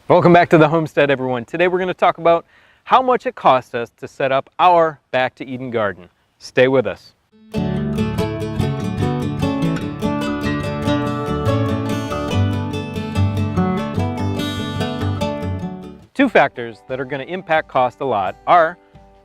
Welcome back to the homestead, everyone. Today we're going to talk about how much it cost us to set up our Back to Eden garden. Stay with us. Two factors that are going to impact cost a lot are,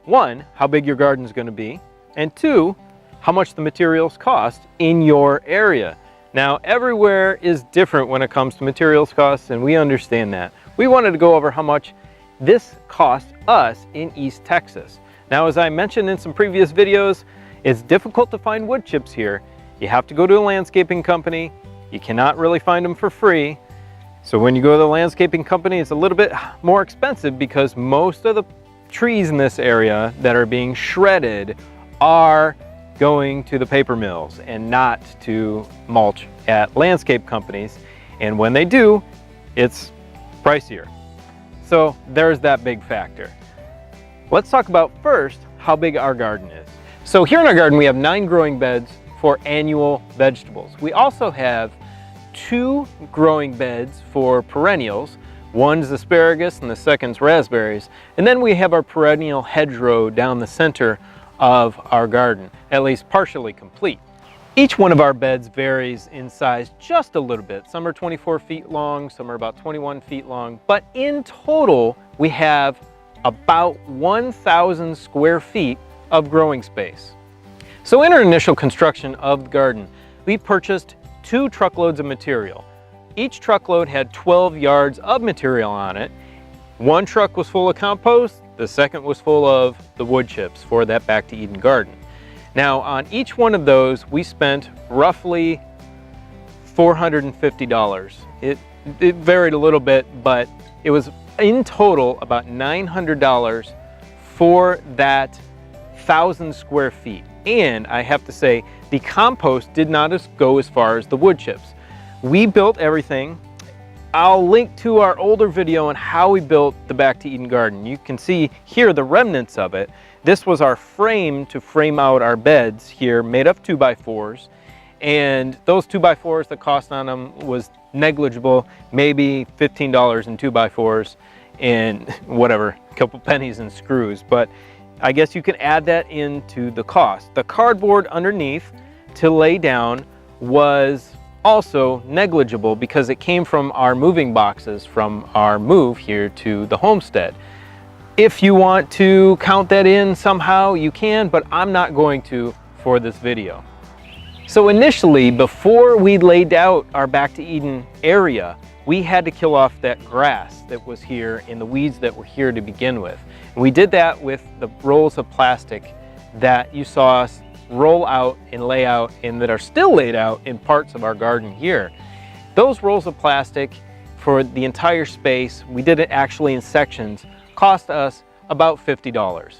one, how big your garden is going to be, and two, how much the materials cost in your area. Now, everywhere is different when it comes to materials costs, and we understand that. We wanted to go over how much this cost us in East Texas. Now, as I mentioned in some previous videos, it's difficult to find wood chips here. You have to go to a landscaping company. You cannot really find them for free. So when you go to the landscaping company, it's a little bit more expensive because most of the trees in this area that are being shredded are going to the paper mills and not to mulch at landscape companies. And when they do, it's pricier. So there's that big factor. Let's talk about first how big our garden is. So here in our garden, we have 9 growing beds for annual vegetables. We also have 2 growing beds for perennials. One's asparagus and the second's raspberries. And then we have our perennial hedgerow down the center of our garden, at least partially complete. Each one of our beds varies in size just a little bit. Some are 24 feet long, some are about 21 feet long, but in total, we have about 1,000 square feet of growing space. So in our initial construction of the garden, we purchased 2 truckloads of material. Each truckload had 12 yards of material on it. One truck was full of compost, the second was full of the wood chips for that Back to Eden garden. Now, on each one of those, we spent roughly $450. It varied a little bit, but it was in total about $900 for that 1,000 square feet. And I have to say, the compost did not go as far as the wood chips. We built everything. I'll link to our older video on how we built the Back to Eden garden. You can see here the remnants of it. This was our frame to frame out our beds here, made of 2x4s. And those 2x4s, the cost on them was negligible, maybe $15 in 2x4s and whatever, a couple pennies in screws. But I guess you can add that into the cost. The cardboard underneath to lay down was also negligible because it came from our moving boxes from our move here to the homestead. If you want to count that in somehow, you can, but I'm not going to for this video. So initially, before we laid out our Back to Eden area, we had to kill off that grass that was here and the weeds that were here to begin with. And we did that with the rolls of plastic that you saw us roll out and lay out and that are still laid out in parts of our garden here. Those rolls of plastic for the entire space, we did it actually in sections, cost us about $50.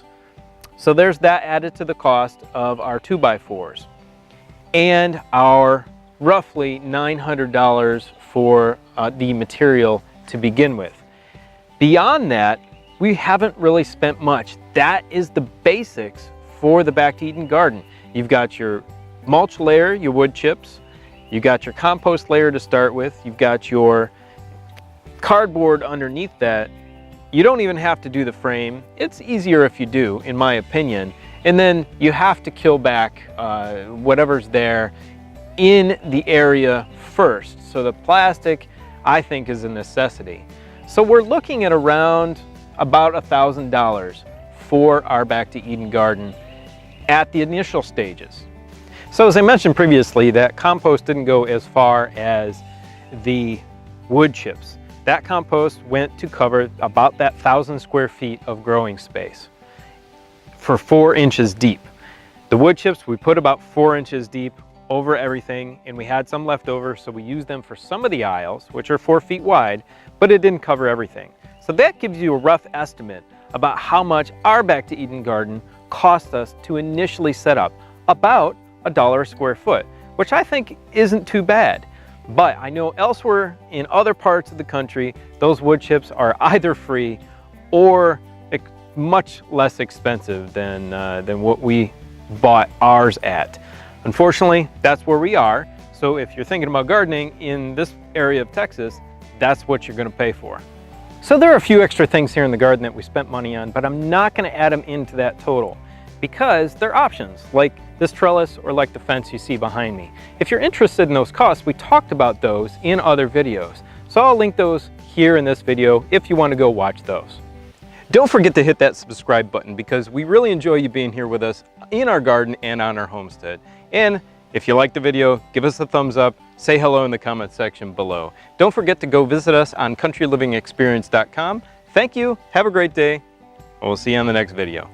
So there's that added to the cost of our 2x4s and our roughly $900 for the material to begin with. Beyond that, we haven't really spent much. That is the basics for the Back to Eden garden. You've got your mulch layer, your wood chips, you've got your compost layer to start with, you've got your cardboard underneath that. You don't even have to do the frame. It's easier if you do, in my opinion. And then you have to kill back whatever's there in the area first. So the plastic, I think, is a necessity. So we're looking at around about $1,000 for our Back to Eden garden at the initial stages. So as I mentioned previously, that compost didn't go as far as the wood chips. That compost went to cover about that 1,000 square feet of growing space for 4 inches deep. The wood chips, we put about 4 inches deep over everything, and we had some left over, so we used them for some of the aisles, which are 4 feet wide, but it didn't cover everything. So that gives you a rough estimate about how much our Back to Eden garden cost us to initially set up, about $1 a square foot, which I think isn't too bad. But I know elsewhere in other parts of the country, those wood chips are either free or much less expensive than what we bought ours at. Unfortunately, that's where we are. So if you're thinking about gardening in this area of Texas, that's what you're going to pay for. So there are a few extra things here in the garden that we spent money on, but I'm not going to add them into that total because they're options, like this trellis or like the fence you see behind me. If you're interested in those costs, we talked about those in other videos. So I'll link those here in this video if you want to go watch those. Don't forget to hit that subscribe button because we really enjoy you being here with us in our garden and on our homestead. And if you liked the video, give us a thumbs up, say hello in the comment section below. Don't forget to go visit us on countrylivingexperience.com. Thank you, have a great day, and we'll see you on the next video.